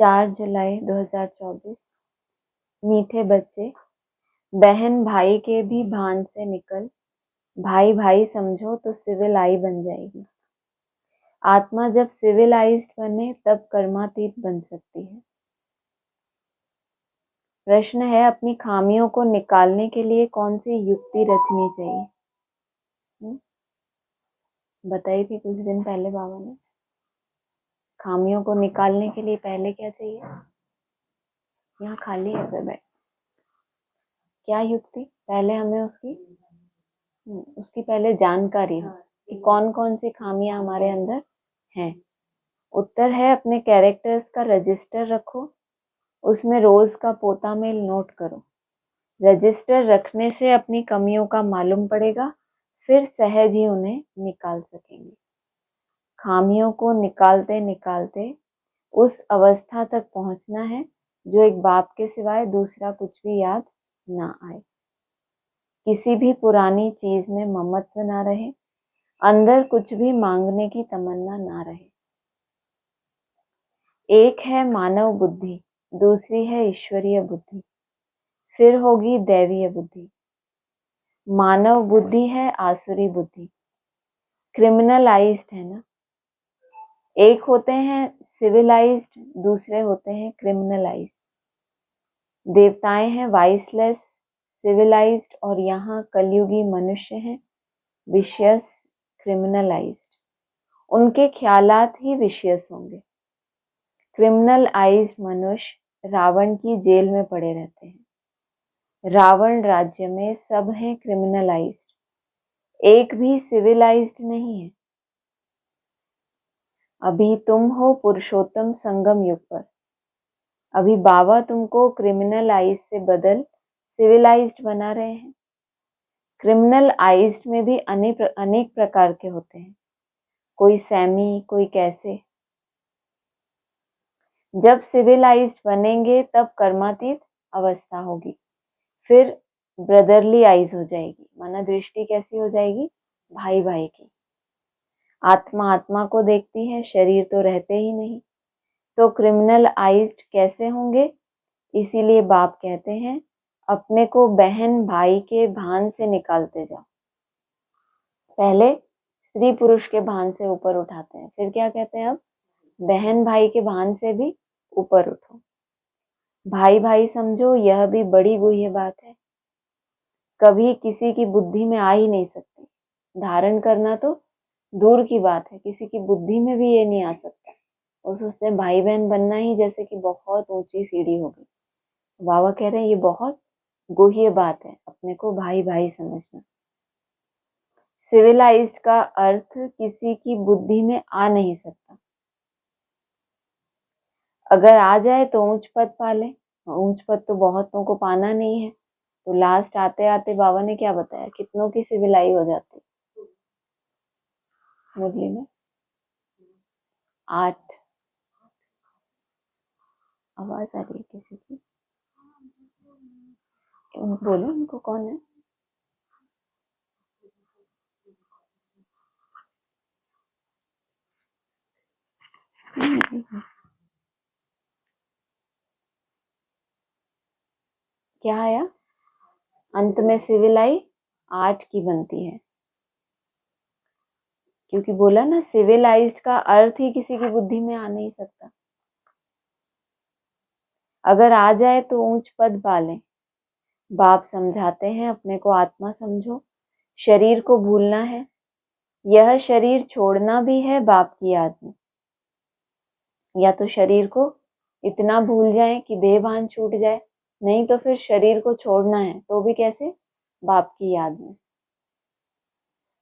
4 जुलाई 2024। मीठे बच्चे, बहन भाई के भी भान से निकल, भाई भाई समझो तो सिविल आई बन जाएगी। आत्मा जब सिविलाइज्ड बने तब कर्मातीत बन सकती है। प्रश्न है, अपनी खामियों को निकालने के लिए कौन सी युक्ति रचनी चाहिए? बताई थी कुछ दिन पहले बाबा ने। खामियों को निकालने के लिए पहले क्या चाहिए? यहाँ खाली है सर, बैठ। क्या युक्ति? पहले हमें उसकी पहले जानकारी हो कि कौन कौन सी खामियां हमारे अंदर हैं। उत्तर है, अपने कैरेक्टर्स का रजिस्टर रखो, उसमें रोज का पोता मेल नोट करो। रजिस्टर रखने से अपनी कमियों का मालूम पड़ेगा, फिर सहज ही उन्हें निकाल सकेंगे। खामियों को निकालते निकालते उस अवस्था तक पहुंचना है जो एक बाप के सिवाय दूसरा कुछ भी याद ना आए। किसी भी पुरानी चीज में ममत्व ना रहे, अंदर कुछ भी मांगने की तमन्ना ना रहे। एक है मानव बुद्धि, दूसरी है ईश्वरीय बुद्धि, फिर होगी दैवीय बुद्धि। मानव बुद्धि है आसुरी बुद्धि, क्रिमिनलाइज्ड है ना। एक होते हैं सिविलाइज्ड, दूसरे होते हैं क्रिमिनलाइज्ड। देवताएं हैं वाइसलेस, सिविलाइज्ड, और यहाँ कलयुगी मनुष्य हैं विशियस, क्रिमिनलाइज्ड। उनके ख्यालात ही विशियस होंगे। क्रिमिनलाइज्ड मनुष्य रावण की जेल में पड़े रहते हैं। रावण राज्य में सब हैं क्रिमिनलाइज्ड, एक भी सिविलाइज्ड नहीं है। अभी तुम हो पुरुषोत्तम संगम युग पर। अभी बाबा तुमको क्रिमिनलाइज से बदल सिविलाइज्ड बना रहे हैं। क्रिमिनलाइज्ड में भी अनेक प्रकार के होते हैं, कोई सैमी, कोई कैसे। जब सिविलाइज्ड बनेंगे तब कर्मातीत अवस्था होगी, फिर ब्रदरली आइज हो जाएगी, माना दृष्टि कैसी हो जाएगी? भाई भाई की। आत्मा आत्मा को देखती है, शरीर तो रहते ही नहीं, तो क्रिमिनलाइज्ड कैसे होंगे? इसीलिए बाप कहते हैं, अपने को बहन भाई के भान से निकालते जाओ। पहले स्त्री पुरुष के भान से ऊपर उठाते हैं, फिर क्या कहते हैं? अब बहन भाई के भान से भी ऊपर उठो। भाई भाई समझो, यह भी बड़ी गुह्य बात है, कभी किसी की बुद्धि में आ ही नहीं सकती। धारण करना तो दूर की बात है, किसी की बुद्धि में भी ये नहीं आ सकता। वो सोचते हैं भाई बहन बनना ही जैसे कि बहुत ऊंची सीढ़ी होगी। बाबा कह रहे हैं ये बहुत गुह्य बात है, अपने को भाई भाई समझना। सिविलाइज्ड का अर्थ किसी की बुद्धि में आ नहीं सकता। अगर आ जाए तो ऊंच पद पा ले, ऊंच पद तो बहुतों को पाना नहीं है, तो लास्ट आते आते बाबा ने क्या बताया, कितनों की सिविलाई हो जाती मुरली में? 8। आवाज आ रही है किसी की? बोलो, उनको कौन है? क्या आया? अंत में सिविलाई 8 की बनती है, क्योंकि बोला ना सिविलाइज्ड का अर्थ ही किसी की बुद्धि में आ नहीं सकता। अगर आ जाए तो ऊंच पद पाले। बाप समझाते हैं, अपने को आत्मा समझो, शरीर को भूलना है, यह शरीर छोड़ना भी है बाप की याद में। या तो शरीर को इतना भूल जाए कि देह भान छूट जाए, नहीं तो फिर शरीर को छोड़ना है तो भी कैसे? बाप की याद में।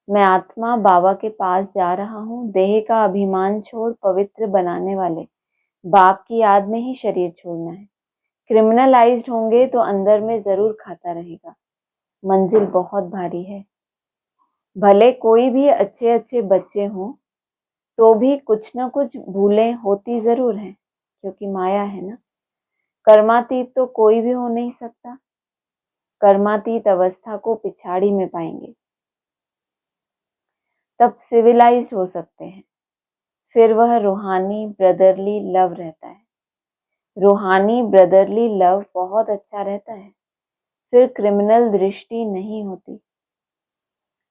मैं आत्मा बाबा के पास जा रहा हूँ, देह का अभिमान छोड़ पवित्र बनाने वाले बाप की याद में ही शरीर छोड़ना है। क्रिमिनलाइज्ड होंगे तो अंदर में जरूर खाता रहेगा, मंजिल बहुत भारी है। भले कोई भी अच्छे अच्छे बच्चे हों तो भी कुछ ना कुछ भूलें होती जरूर हैं, क्योंकि माया है ना। कर्मातीत तो कोई भी हो नहीं सकता, कर्मातीत अवस्था को पिछाड़ी में पाएंगे, तब सिविलाइज्ड हो सकते हैं। फिर वह रूहानी ब्रदरली लव रहता है। रूहानी ब्रदरली लव बहुत अच्छा रहता है, फिर क्रिमिनल दृष्टि नहीं होती,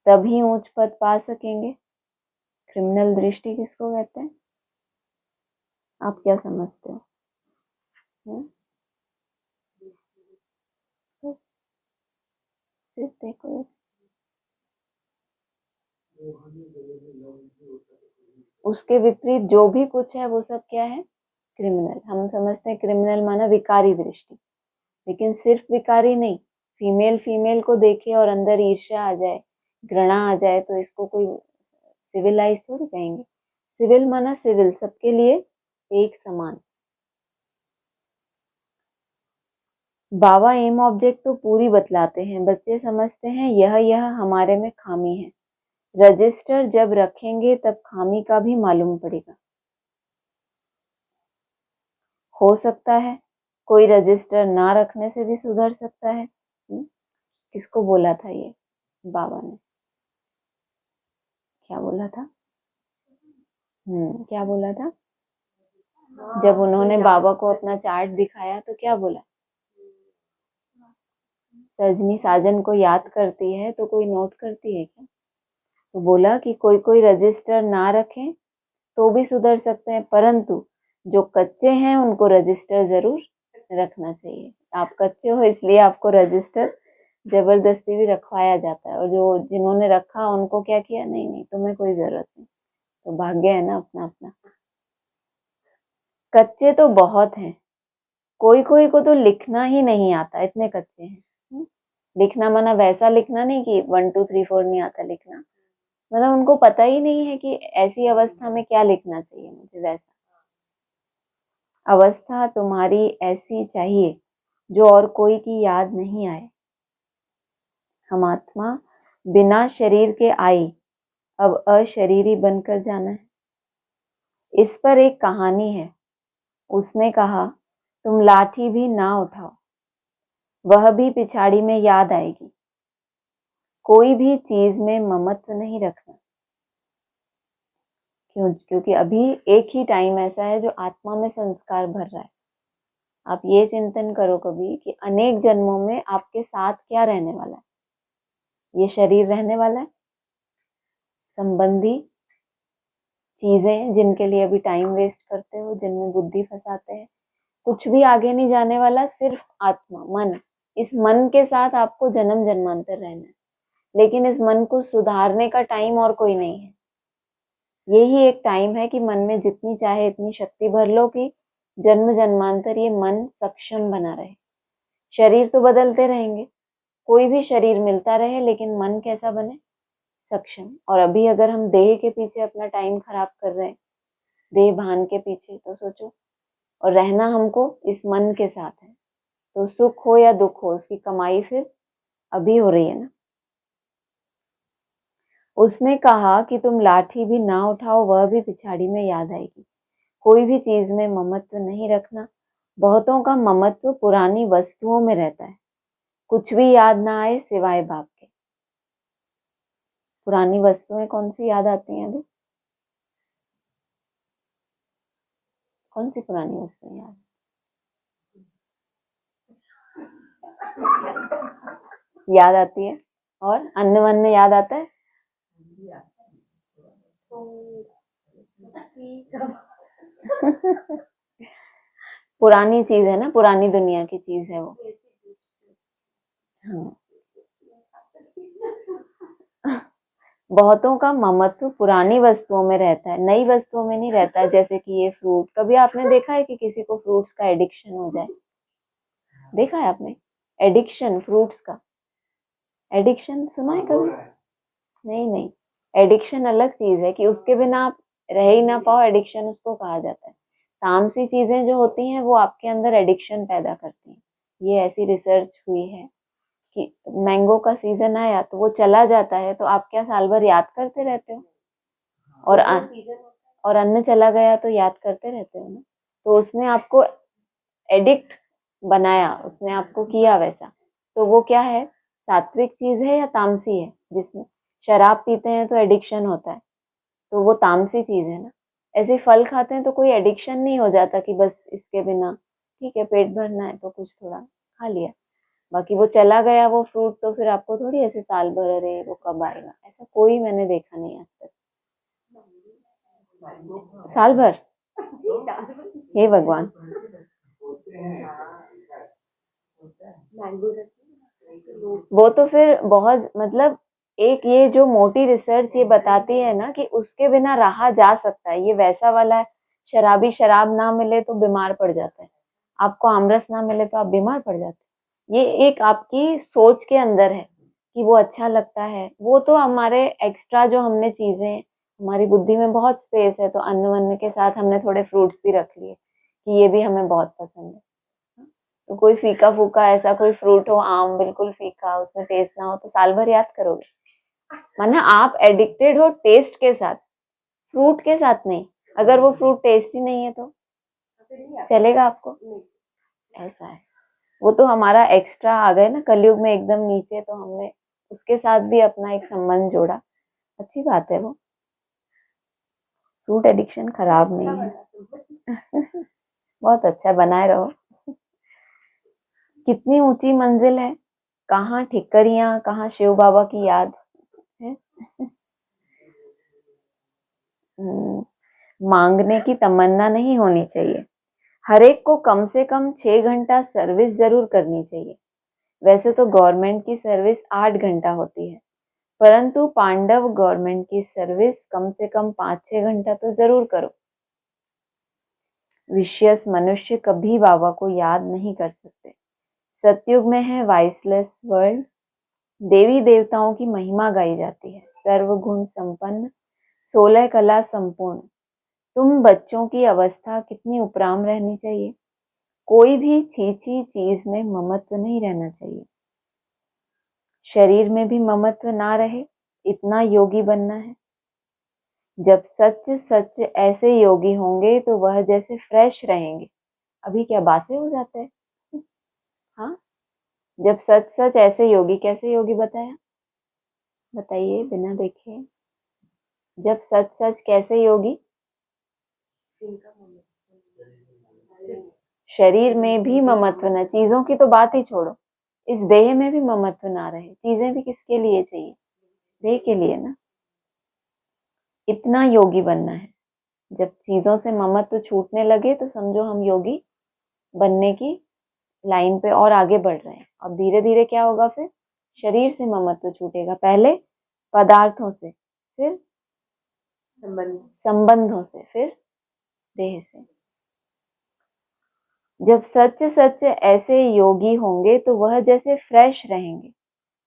तभी ऊंच पद पा सकेंगे। क्रिमिनल दृष्टि किसको कहते हैं? आप क्या समझते हो? सिर्फ देखो, उसके विपरीत जो भी कुछ है वो सब क्या है? क्रिमिनल। हम समझते हैं क्रिमिनल माना विकारी दृष्टि, लेकिन सिर्फ विकारी नहीं, फीमेल फीमेल को देखे और अंदर ईर्ष्या आ जाए, घृणा आ जाए, तो इसको कोई सिविलाइज थोड़ी कहेंगे। सिविल माना सिविल, सबके लिए एक समान। बाबा एम ऑब्जेक्ट तो पूरी बतलाते हैं, बच्चे समझते हैं यह हमारे में खामी है। रजिस्टर जब रखेंगे तब खामी का भी मालूम पड़ेगा। हो सकता है कोई रजिस्टर ना रखने से भी सुधर सकता है। किसको बोला था ये? बाबा ने। क्या बोला था? क्या बोला था? जब उन्होंने बाबा को अपना चार्ट दिखाया तो क्या बोला? सजनी साजन को याद करती है तो कोई नोट करती है क्या? तो बोला कि कोई कोई रजिस्टर ना रखें तो भी सुधर सकते हैं, परंतु जो कच्चे हैं उनको रजिस्टर जरूर रखना चाहिए। आप कच्चे हो इसलिए आपको रजिस्टर जबरदस्ती भी रखवाया जाता है, और जो जिन्होंने रखा उनको क्या किया? नहीं नहीं, तुम्हें कोई जरूरत नहीं। तो भाग्य है ना अपना अपना। कच्चे तो बहुत हैं, कोई कोई को तो लिखना ही नहीं आता, इतने कच्चे हैं। लिखना माना वैसा लिखना नहीं कि 1 2 3 4 नहीं आता लिखना, मतलब उनको पता ही नहीं है कि ऐसी अवस्था में क्या लिखना चाहिए मुझे। वैसा अवस्था तुम्हारी ऐसी चाहिए जो और कोई की याद नहीं आए। हम आत्मा बिना शरीर के आई, अब अशरीरी बनकर जाना है। इस पर एक कहानी है। उसने कहा तुम लाठी भी ना उठाओ, वह भी पिछाड़ी में याद आएगी। कोई भी चीज में ममत्व नहीं रखना। क्योंकि अभी एक ही टाइम ऐसा है जो आत्मा में संस्कार भर रहा है। आप ये चिंतन करो कभी कि अनेक जन्मों में आपके साथ क्या रहने वाला है। ये शरीर रहने वाला है, संबंधी चीजें जिनके लिए अभी टाइम वेस्ट करते हो, जिनमें बुद्धि फंसाते हैं, कुछ भी आगे नहीं जाने वाला, सिर्फ आत्मा मन। इस मन के साथ आपको जन्म जन्मांतर रहना है, लेकिन इस मन को सुधारने का टाइम और कोई नहीं है। यही एक टाइम है कि मन में जितनी चाहे इतनी शक्ति भर लो कि जन्म जन्मांतर ये मन सक्षम बना रहे। शरीर तो बदलते रहेंगे, कोई भी शरीर मिलता रहे, लेकिन मन कैसा बने? सक्षम। और अभी अगर हम देह के पीछे अपना टाइम खराब कर रहे हैं, देह भान के पीछे, तो सोचो। और रहना हमको इस मन के साथ है, तो सुख हो या दुख हो उसकी कमाई फिर अभी हो रही है ना। उसने कहा कि तुम लाठी भी ना उठाओ, वह भी पिछाड़ी में याद आएगी। कोई भी चीज में ममत्व नहीं रखना। बहुतों का ममत्व पुरानी वस्तुओं में रहता है, कुछ भी याद ना आए सिवाय बाप के। पुरानी वस्तुएं कौन सी याद आती हैं अभी? कौन सी पुरानी वस्तुएं याद? याद आती है। और अन्न वन्न याद आता है? पुरानी चीज है ना, पुरानी दुनिया की चीज है वो। हाँ। बहुतों का ममत्व पुरानी वस्तुओं में रहता है, नई वस्तुओं में नहीं रहता है। जैसे कि ये फ्रूट, कभी आपने देखा है कि किसी को फ्रूट्स का एडिक्शन हो जाए? देखा है आपने एडिक्शन फ्रूट्स का? एडिक्शन सुना है कभी? नहीं नहीं, एडिक्शन अलग चीज है कि उसके बिना आप रह ही ना पाओ, एडिक्शन उसको कहा जाता है। तामसी चीजें जो होती हैं वो आपके अंदर एडिक्शन पैदा करती हैं। ये ऐसी रिसर्च हुई है कि मैंगो का सीजन आया तो वो चला जाता है, तो आप क्या साल भर याद करते रहते हो? और और अन्न चला गया तो याद करते रहते हो ना। तो उसने आपको एडिक्ट बनाया, उसने आपको किया वैसा। तो वो क्या है? सात्विक चीज है या तामसी है? जिसमें शराब पीते हैं तो एडिक्शन होता है, तो वो तामसी चीज है ना। ऐसे फल खाते हैं तो कोई एडिक्शन नहीं हो जाता कि बस इसके बिना ठीक है, पेट भरना है तो कुछ थोड़ा खा लिया, बाकी वो चला गया वो फ्रूट, तो फिर आपको थोड़ी ऐसे साल भर अरे वो कब आएगा, ऐसा कोई मैंने देखा नहीं आज तक। साल भर, हे भगवान। वो तो फिर बहुत मतलब एक ये जो मोटी रिसर्च ये बताती है ना कि उसके बिना रहा जा सकता है, ये वैसा वाला है, शराबी शराब ना मिले तो बीमार पड़ जाता है, आपको आमरस ना मिले तो आप बीमार पड़ जाते हैं। ये एक आपकी सोच के अंदर है कि वो अच्छा लगता है, वो तो हमारे एक्स्ट्रा जो हमने चीजें, हमारी बुद्धि में बहुत स्पेस है तो अन्न वन्न के साथ हमने थोड़े फ्रूट्स भी रख लिए कि ये भी हमें बहुत पसंद है। तो कोई फीका फूका ऐसा कोई फ्रूट हो, आम बिल्कुल फीका, उसमें टेस्ट ना हो, तो साल भर याद करोगे? माना आप एडिक्टेड हो टेस्ट के साथ, फ्रूट के साथ नहीं। अगर वो फ्रूट टेस्टी नहीं है तो चलेगा आपको? ऐसा है, वो तो हमारा एक्स्ट्रा आ गए ना कलयुग में एकदम नीचे, तो हमने उसके साथ भी अपना एक संबंध जोड़ा, अच्छी बात है वो। फ्रूट एडिक्शन खराब नहीं है। बहुत अच्छा, बनाए रहो। कितनी ऊंची मंजिल है, कहाँ ठिकरियां, कहाँ शिव बाबा की याद है। मांगने की तमन्ना नहीं होनी चाहिए, हर एक को कम से कम 6 घंटा सर्विस जरूर करनी चाहिए। वैसे तो गवर्नमेंट की सर्विस 8 घंटा होती है, परंतु पांडव गवर्नमेंट की सर्विस कम से कम 5-6 घंटा तो जरूर करो। विशियस मनुष्य कभी बाबा को याद नहीं कर सकते। सतयुग में है वाइसलेस वर्ल्ड, देवी देवताओं की महिमा गाई जाती है, सर्वगुण संपन्न, 16 कला संपूर्ण। तुम बच्चों की अवस्था कितनी उपराम रहनी चाहिए, कोई भी छीछी चीज में ममत्व नहीं रहना चाहिए। शरीर में भी ममत्व ना रहे, इतना योगी बनना है। जब सच सच ऐसे योगी होंगे तो वह जैसे फ्रेश रहेंगे। अभी क्या बासे हो जाते हैं? हाँ, जब सच सच ऐसे योगी, कैसे योगी बताया, बताइए बिना देखे। जब सच सच कैसे योगी, शरीर में भी ममत्व न, चीजों की तो बात ही छोड़ो, इस देह में भी ममत्व ना रहे। चीजें भी किसके लिए चाहिए? देह के लिए ना। इतना योगी बनना है, जब चीजों से ममत्व छूटने लगे तो समझो हम योगी बनने की लाइन पे और आगे बढ़ रहे हैं। अब धीरे धीरे क्या होगा, फिर शरीर से ममत्व छूटेगा, पहले पदार्थों से, फिर संबंधों से, फिर देह से। जब सच सच ऐसे योगी होंगे तो वह जैसे फ्रेश रहेंगे।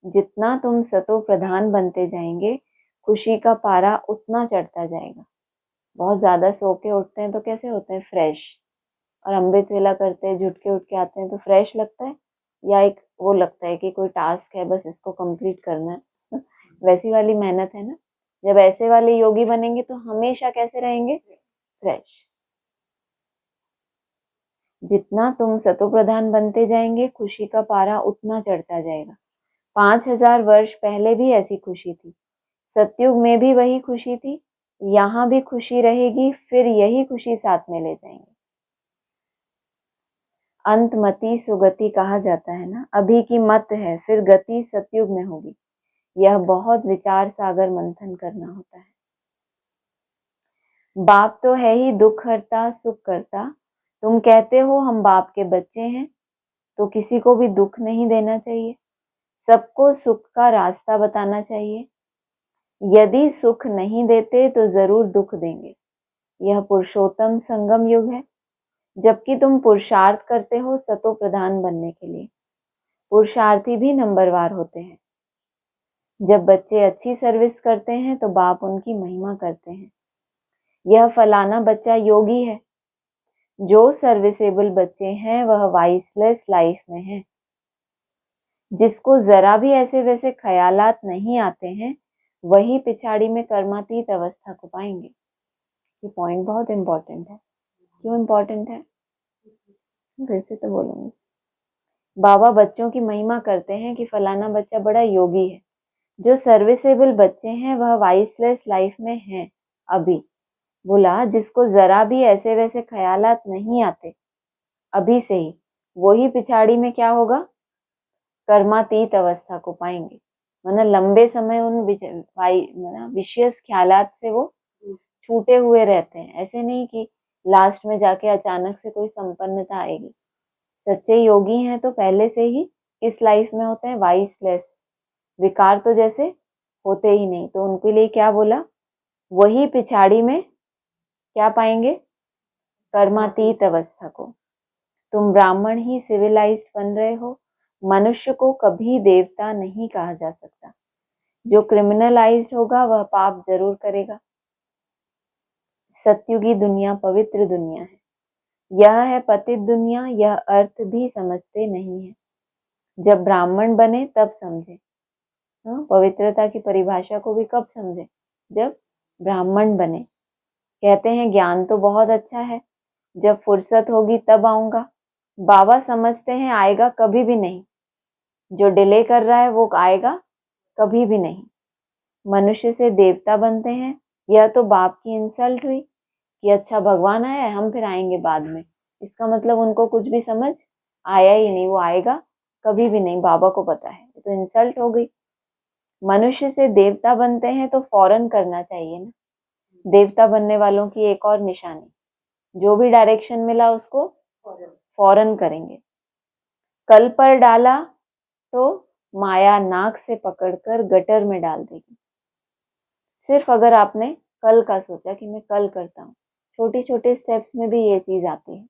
जितना तुम सतो प्रधान बनते जाएंगे, खुशी का पारा उतना चढ़ता जाएगा। बहुत ज्यादा सो के उठते हैं तो कैसे होते हैं? फ्रेश। और अमृत वेला करते हैं, झुट के उठ के आते हैं तो फ्रेश लगता है, या एक वो लगता है कि कोई टास्क है बस इसको कंप्लीट करना है। वैसी वाली मेहनत है ना। जब ऐसे वाले योगी बनेंगे तो हमेशा कैसे रहेंगे? फ्रेश। जितना तुम सतो प्रधान बनते जाएंगे, खुशी का पारा उतना चढ़ता जाएगा। 5000 वर्ष पहले भी ऐसी खुशी थी, सतयुग में भी वही खुशी थी, यहाँ भी खुशी रहेगी, फिर यही खुशी साथ में ले जाएंगे। अंतमति सुगति कहा जाता है ना, अभी की मत है, फिर गति सतयुग में होगी। यह बहुत विचार सागर मंथन करना होता है। बाप तो है ही दुख हरता सुख करता। तुम कहते हो हम बाप के बच्चे हैं, तो किसी को भी दुख नहीं देना चाहिए, सबको सुख का रास्ता बताना चाहिए। यदि सुख नहीं देते तो जरूर दुख देंगे। यह पुरुषोत्तम संगम युग है, जबकि तुम पुरुषार्थ करते हो सतो प्रधान बनने के लिए। पुरुषार्थी भी नंबरवार होते हैं। जब बच्चे अच्छी सर्विस करते हैं तो बाप उनकी महिमा करते हैं। यह फलाना बच्चा योगी है। जो सर्विसेबल बच्चे हैं वह वाइसलेस लाइफ में हैं। जिसको जरा भी ऐसे वैसे ख्यालात नहीं आते हैं, वही पिछाड़ी में कर्मातीत अवस्था को पाएंगे। ये पॉइंट बहुत इंपॉर्टेंट है। क्यों इंपॉर्टेंट है? फिर से तो बोलूंगी। बाबा बच्चों की महिमा करते हैं कि फलाना बच्चा बड़ा योगी है। जो सर्विसेबल बच्चे हैं वह वाइसलेस लाइफ में हैं। अभी बोला जिसको जरा भी ऐसे वैसे ख्यालात नहीं आते, अभी से ही, वही पिछाड़ी में क्या होगा, कर्मातीत अवस्था को पाएंगे। वरना लंबे समय उन विषयस ख्यालात से वो छूटे हुए रहते हैं। ऐसे नहीं कि लास्ट में जाके अचानक से कोई संपन्नता आएगी। सच्चे योगी हैं तो पहले से ही इस लाइफ में होते हैं वाइसलेस, विकार तो जैसे होते ही नहीं। तो उनके लिए क्या बोला, वही पिछाड़ी में क्या पाएंगे, कर्मातीत अवस्था को। तुम ब्राह्मण ही सिविलाइज्ड बन रहे हो, मनुष्य को कभी देवता नहीं कहा जा सकता। जो क्रिमिनलाइज्ड होगा वह पाप जरूर करेगा। सत्युगी दुनिया पवित्र दुनिया है, यह है पतित दुनिया, यह अर्थ भी समझते नहीं है। जब ब्राह्मण बने तब समझे। पवित्रता की परिभाषा को भी कब समझे, जब ब्राह्मण बने। कहते हैं ज्ञान तो बहुत अच्छा है, जब फुर्सत होगी तब आऊंगा। बाबा समझते हैं आएगा कभी भी नहीं। जो डिले कर रहा है वो आएगा कभी भी नहीं। मनुष्य से देवता बनते हैं, यह तो बाप की इंसल्ट हुई कि अच्छा भगवान आया है, हम फिर आएंगे बाद में। इसका मतलब उनको कुछ भी समझ आया ही नहीं, वो आएगा कभी भी नहीं, बाबा को पता है। तो इंसल्ट हो गई। मनुष्य से देवता बनते हैं तो फौरन करना चाहिए ना। देवता बनने वालों की एक और निशानी, जो भी डायरेक्शन मिला उसको फौरन करेंगे। कल पर डाला तो माया नाक से पकड़कर गटर में डाल देगी। सिर्फ अगर आपने कल का सोचा कि मैं कल करता हूँ, छोटे छोटे स्टेप्स में भी ये चीज आती है।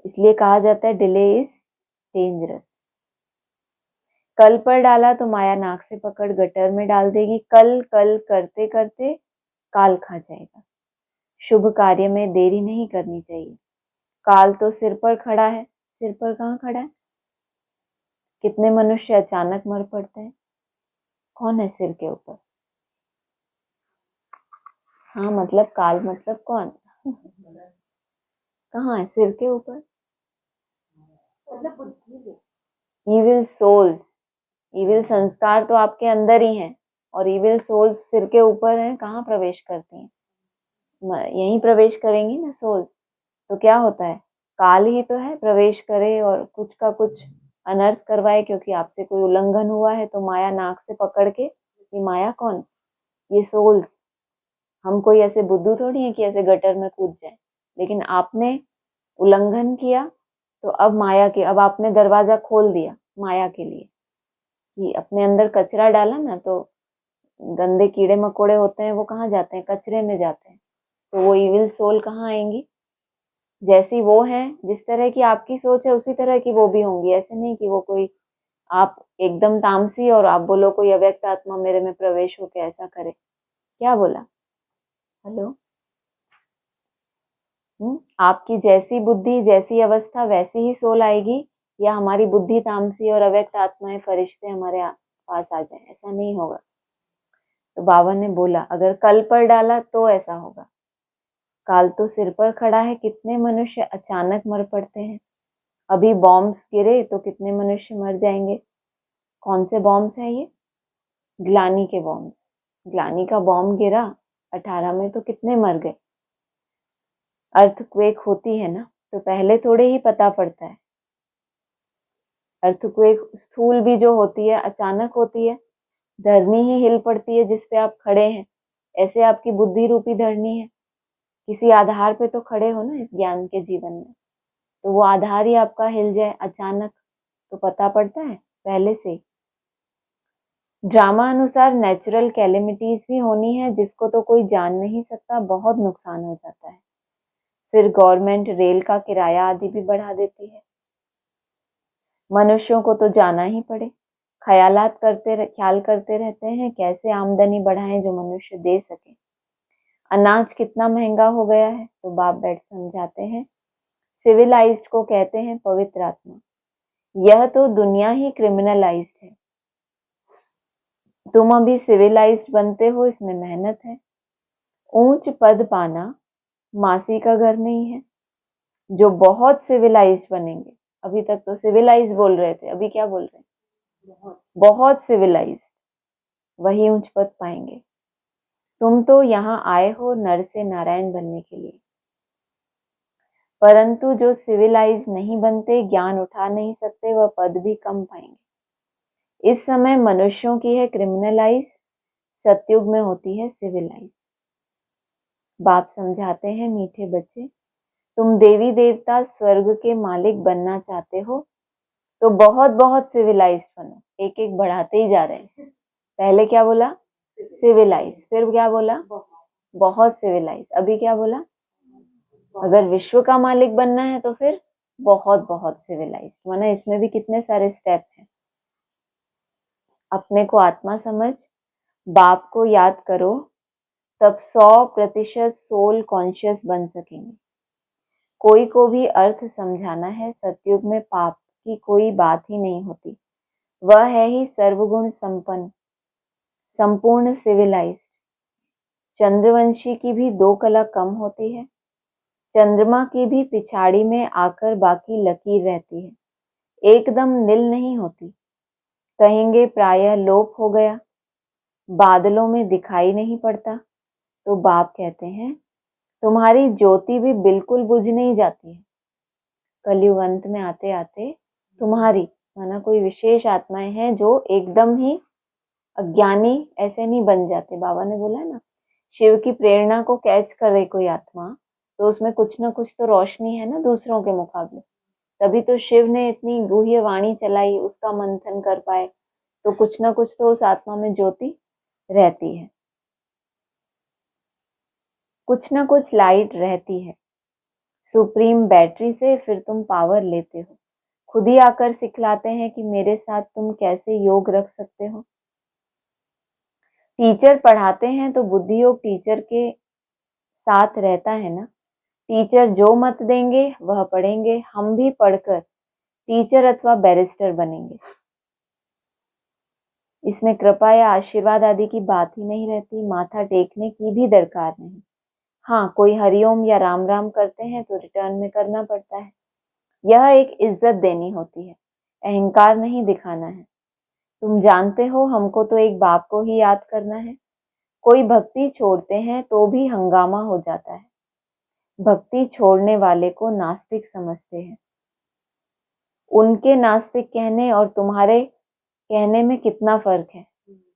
इसलिए कहा जाता है डिले इज डेंजरस। कल पर डाला तो माया नाक से पकड़ गटर में डाल देगी। कल कल करते करते काल खा जाएगा। शुभ कार्य में देरी नहीं करनी चाहिए। काल तो सिर पर खड़ा है। सिर पर कहाँ खड़ा है? कितने मनुष्य अचानक मर पड़ते हैं। कौन है सिर के ऊपर? हाँ मतलब काल मतलब कौन? कहाँ है सिर के ऊपर? इविल सोल्स, इविल संस्कार तो आपके अंदर ही हैं, और इविल सोल्स सिर के ऊपर हैं। कहाँ प्रवेश करती हैं? यहीं प्रवेश करेंगी ना सोल्स। तो क्या होता है, काल ही तो है प्रवेश करे और कुछ का कुछ अनर्थ करवाए, क्योंकि आपसे कोई उल्लंघन हुआ है। तो माया नाक से पकड़ के, ये माया कौन? ये सोल्स। हम कोई ऐसे बुद्धू थोड़ी है कि ऐसे गटर में कूद जाए, लेकिन आपने उल्लंघन किया तो अब माया के, अब आपने दरवाजा खोल दिया माया के लिए कि अपने अंदर कचरा डाला ना, तो गंदे कीड़े मकोड़े होते हैं, वो कहाँ जाते हैं? कचरे में जाते हैं। तो वो इविल सोल कहाँ आएंगी? जैसी वो है, जिस तरह की आपकी सोच है उसी तरह की वो भी होंगी। ऐसे नहीं कि वो कोई, आप एकदम तामसी और आप बोलो कोई अव्यक्त आत्मा मेरे में प्रवेश होके ऐसा करे। क्या बोला? हेलो। आपकी जैसी बुद्धि जैसी अवस्था वैसी ही सोल आएगी, या हमारी बुद्धि तामसी और अव्यक्त आत्माएं फरिश्ते हमारे पास आ जाए? ऐसा नहीं होगा। तो बाबा ने बोला अगर कल पर डाला तो ऐसा होगा। काल तो सिर पर खड़ा है। कितने मनुष्य अचानक मर पड़ते हैं। अभी बॉम्ब्स गिरे तो कितने मनुष्य मर जाएंगे। कौन से बॉम्ब्स हैं ये? ग्लानी के बॉम्ब्स। ग्लानी का बॉम्ब गिरा 18 में तो कितने मर गए। अर्थक्वेक होती है ना, तो पहले थोड़े ही पता पड़ता है। अर्थक्वेक स्थूल भी जो होती है अचानक होती है। धरनी ही हिल पड़ती है जिस पे आप खड़े हैं। ऐसे आपकी बुद्धि रूपी धरनी है, किसी आधार पे तो खड़े हो ना इस ज्ञान के जीवन में। तो वो आधार ही आपका हिल जाए अचानक, तो पता पड़ता है पहले से। ड्रामा अनुसार नेचुरल कैलेमिटीज भी होनी है, जिसको तो कोई जान नहीं सकता। बहुत नुकसान हो जाता है। फिर गवर्नमेंट रेल का किराया आदि भी बढ़ा देती है। मनुष्यों को तो जाना ही पड़े। ख्याल करते रहते हैं कैसे आमदनी बढ़ाएं जो मनुष्य दे सके। अनाज कितना महंगा हो गया है, तो बाप बैठ समझाते हैं। सिविलाइज्ड को कहते हैं पवित्र आत्मा। यह तो दुनिया ही क्रिमिनलाइज्ड है। तुम अभी सिविलाइज्ड बनते हो, इसमें मेहनत है। ऊंच पद पाना मासी का घर नहीं है। जो बहुत सिविलाइज्ड बनेंगे, अभी तक तो सिविलाइज बोल रहे थे, अभी क्या बोल रहे हैं? बहुत सिविलाइज्ड, वही ऊंच पद पाएंगे। तुम तो यहाँ आए हो नर से नारायण बनने के लिए। परंतु जो सिविलाइज नहीं बनते, ज्ञान उठा नहीं सकते, वह पद भी कम पाएंगे। इस समय मनुष्यों की है क्रिमिनलाइज, सतयुग में होती है सिविलाइज। बाप समझाते हैं, मीठे बच्चे, तुम देवी देवता स्वर्ग के मालिक बनना चाहते हो तो बहुत बहुत सिविलाइज बनो। एक एक बढ़ाते ही जा रहे हैं। पहले क्या बोला? सिविलाइज। फिर क्या बोला? बहुत सिविलाइज। अभी क्या बोला? अगर विश्व का मालिक बनना है तो फिर बहुत बहुत सिविलाइज। माना इसमें भी कितने सारे स्टेप हैं। अपने को आत्मा समझ, बाप को याद करो, तब 100% सोल कॉन्शियस बन सकेंगे। कोई को भी अर्थ समझाना है, सतयुग में पाप की कोई बात ही नहीं होती। वह है ही सर्वगुण संपन्न, संपूर्ण सिविलाइज्ड। चंद्रवंशी की भी 2 कला कम होती है। चंद्रमा की भी पिछाड़ी में आकर बाकी लकीर रहती है, एकदम नील नहीं होती। कहेंगे प्रायः लोप हो गया, बादलों में दिखाई नहीं पड़ता। तो बाप कहते हैं तुम्हारी ज्योति भी बिल्कुल बुझ नहीं जाती है। कलयुग अंत में आते आते तुम्हारी, माना कोई विशेष आत्माएं हैं जो एकदम ही अज्ञानी ऐसे नहीं बन जाते। बाबा ने बोला है ना, शिव की प्रेरणा को कैच करे कोई आत्मा तो उसमें कुछ ना कुछ तो रोशनी है ना दूसरों के मुकाबले। तभी तो शिव ने इतनी गुह्य वाणी चलाई, उसका मंथन कर पाए। तो कुछ ना कुछ तो उस आत्मा में ज्योति रहती है, कुछ ना कुछ लाइट रहती है। सुप्रीम बैटरी से फिर तुम पावर लेते हो। खुद ही आकर सिखलाते हैं कि मेरे साथ तुम कैसे योग रख सकते हो। टीचर पढ़ाते हैं तो बुद्धि योग टीचर के साथ रहता है ना। टीचर जो मत देंगे वह पढ़ेंगे। हम भी पढ़कर टीचर अथवा बैरिस्टर बनेंगे। इसमें कृपा या आशीर्वाद आदि की बात ही नहीं रहती, माथा टेकने की भी दरकार नहीं। हाँ, कोई हरिओम या राम राम करते हैं तो रिटर्न में करना पड़ता है। यह एक इज्जत देनी होती है, अहंकार नहीं दिखाना है। तुम जानते हो हमको तो एक बाप को ही याद करना है। कोई भक्ति छोड़ते हैं तो भी हंगामा हो जाता है। भक्ति छोड़ने वाले को नास्तिक समझते हैं। उनके नास्तिक कहने और तुम्हारे कहने में कितना फर्क है।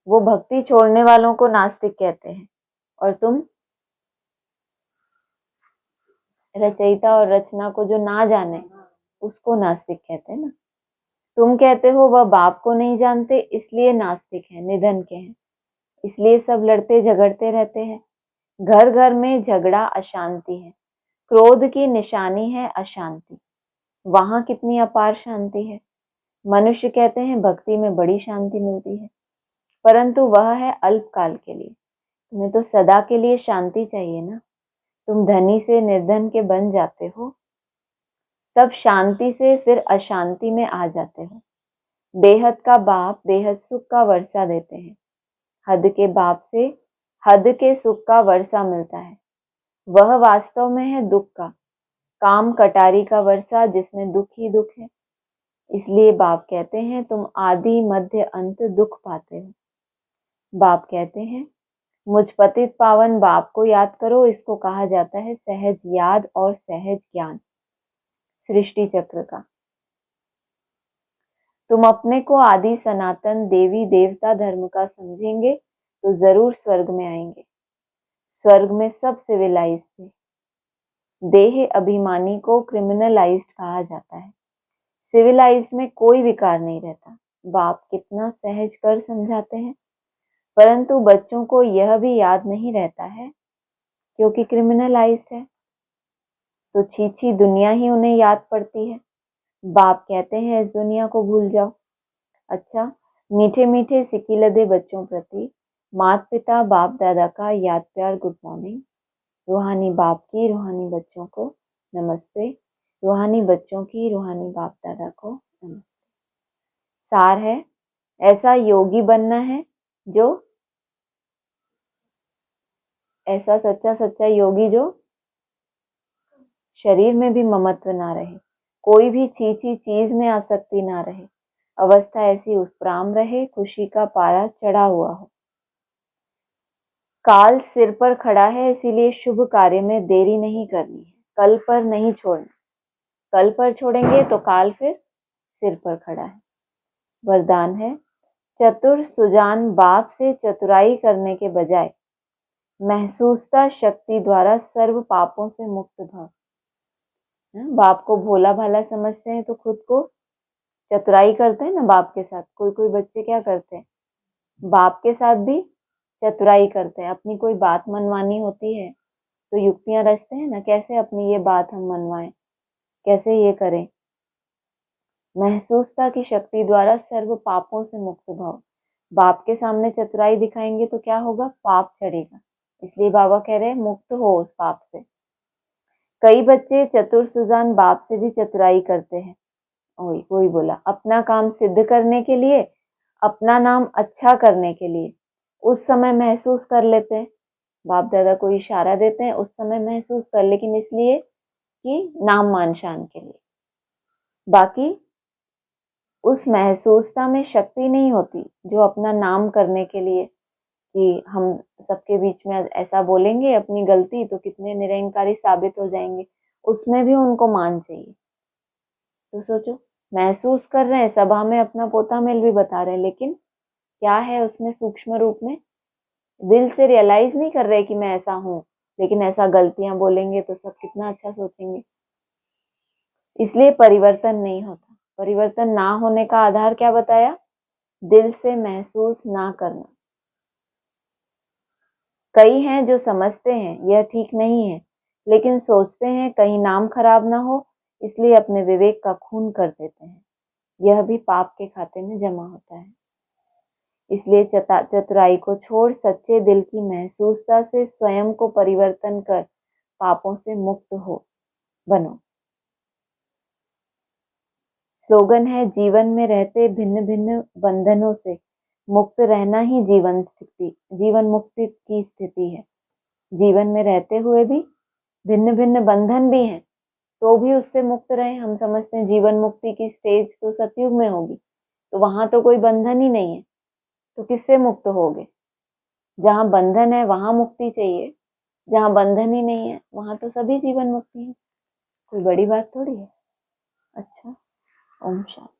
वो भक्ति छोड़ने वालों को नास्तिक कहते हैं और तुम रचयिता और रचना को जो ना जाने उसको नास्तिक कहते हैं ना। तुम कहते हो वह बाप को नहीं जानते इसलिए नास्तिक है, निधन के हैं, इसलिए सब लड़ते झगड़ते रहते हैं। घर घर में झगड़ा अशांति है। क्रोध की निशानी है अशांति। वहां कितनी अपार शांति है। मनुष्य कहते हैं भक्ति में बड़ी शांति मिलती है, परंतु वह है अल्पकाल के लिए। तुम्हें तो सदा के लिए शांति चाहिए ना। तुम धनी से निर्धन के बन जाते हो, तब शांति से फिर अशांति में आ जाते हो। बेहद का बाप बेहद सुख का वर्षा देते हैं। हद के बाप से हद के सुख का वर्षा मिलता है। वह वास्तव में है दुख का, काम कटारी का वर्षा जिसमें दुख ही दुख है। इसलिए बाप कहते हैं तुम आदि मध्य अंत दुख पाते हो। बाप कहते हैं मुझ पतित पावन बाप को याद करो। इसको कहा जाता है सहज याद और सहज ज्ञान सृष्टि चक्र का। तुम अपने को आदि सनातन देवी देवता धर्म का समझेंगे तो जरूर स्वर्ग में आएंगे। स्वर्ग में सब सिविलाइज थे। देह अभिमानी को क्रिमिनलाइज्ड कहा जाता है। सिविलाइज्ड में कोई विकार नहीं रहता। बाप कितना सहज कर समझाते हैं, परंतु बच्चों को यह भी याद नहीं रहता है क्योंकि क्रिमिनलाइज्ड है तो छीछी दुनिया ही उन्हें याद पड़ती है। बाप कहते हैं इस दुनिया को भूल जाओ। अच्छा, मीठे मीठे सिकिलदे बच्चों प्रति माता पिता बाप दादा का याद प्यार गुड मॉर्निंग। रूहानी बाप की रूहानी बच्चों को नमस्ते। रूहानी बच्चों की रूहानी बाप दादा को नमस्ते। सार है, ऐसा योगी बनना है जो ऐसा सच्चा सच्चा योगी जो शरीर में भी ममत्व ना रहे, कोई भी छीछी चीज में आसक्ति ना रहे, अवस्था ऐसी उपराम रहे, खुशी का पारा चढ़ा हुआ हो। काल सिर पर खड़ा है इसीलिए शुभ कार्य में देरी नहीं करनी है। कल पर नहीं छोड़ना। कल पर छोड़ेंगे तो काल फिर सिर पर खड़ा है। वरदान है, चतुर सुजान बाप से चतुराई करने के बजाय महसूसता शक्ति द्वारा सर्व पापों से मुक्त भव। बाप को भोला भाला समझते हैं तो खुद को चतुराई करते हैं ना बाप के साथ। कोई कोई बच्चे क्या करते हैं, बाप के साथ भी चतुराई करते हैं। अपनी कोई बात मनवानी होती है तो युक्तियां रचते हैं ना, कैसे अपनी ये बात हम मनवाएं, कैसे ये करें। महसूसता की शक्ति द्वारा सर्व पापों से मुक्त भव। बाप के सामने चतुराई दिखाएंगे तो क्या होगा, पाप चढ़ेगा। इसलिए बाबा कह रहे हैं मुक्त हो उस पाप से। कई बच्चे चतुर सुजान बाप से भी चतुराई करते हैं। कोई बोला अपना काम सिद्ध करने के लिए, अपना नाम अच्छा करने के लिए उस समय महसूस कर लेते हैं। बाप दादा को इशारा देते हैं, उस समय महसूस कर, लेकिन इसलिए कि नाम मान शान के लिए। बाकी उस महसूसता में शक्ति नहीं होती जो अपना नाम करने के लिए, कि हम सबके बीच में ऐसा बोलेंगे अपनी गलती तो कितने निरंकारी साबित हो जाएंगे, उसमें भी उनको मान चाहिए। तो सोचो, महसूस कर रहे हैं, सभा में अपना पोता मेल भी बता रहे हैं, लेकिन क्या है उसमें सूक्ष्म रूप में, दिल से रियलाइज नहीं कर रहे कि मैं ऐसा हूं, लेकिन ऐसा गलतियां बोलेंगे तो सब कितना अच्छा सोचेंगे। इसलिए परिवर्तन नहीं होता। परिवर्तन ना होने का आधार क्या बताया, दिल से महसूस ना करना। कई हैं जो समझते हैं यह ठीक नहीं है, लेकिन सोचते हैं कहीं नाम खराब ना हो, इसलिए अपने विवेक का खून कर देते हैं। यह भी पाप के खाते में जमा होता है। इसलिए चतुराई को छोड़ सच्चे दिल की महसूसता से स्वयं को परिवर्तन कर पापों से मुक्त हो बनो। स्लोगन है, जीवन में रहते भिन्न भिन्न बंधनों से मुक्त रहना ही जीवन मुक्ति की स्थिति है। जीवन में रहते हुए भी भिन्न भिन्न बंधन भी हैं, तो भी उससे मुक्त रहे। हम समझते हैं जीवन मुक्ति की स्टेज तो सतयुग में होगी, तो वहां तो कोई बंधन ही नहीं है, तो किससे मुक्त होगे। जहां बंधन है वहां मुक्ति चाहिए, जहां बंधन ही नहीं है वहां तो सभी जीवन मुक्ति है। कोई बड़ी बात थोड़ी है। अच्छा, ओम शांति।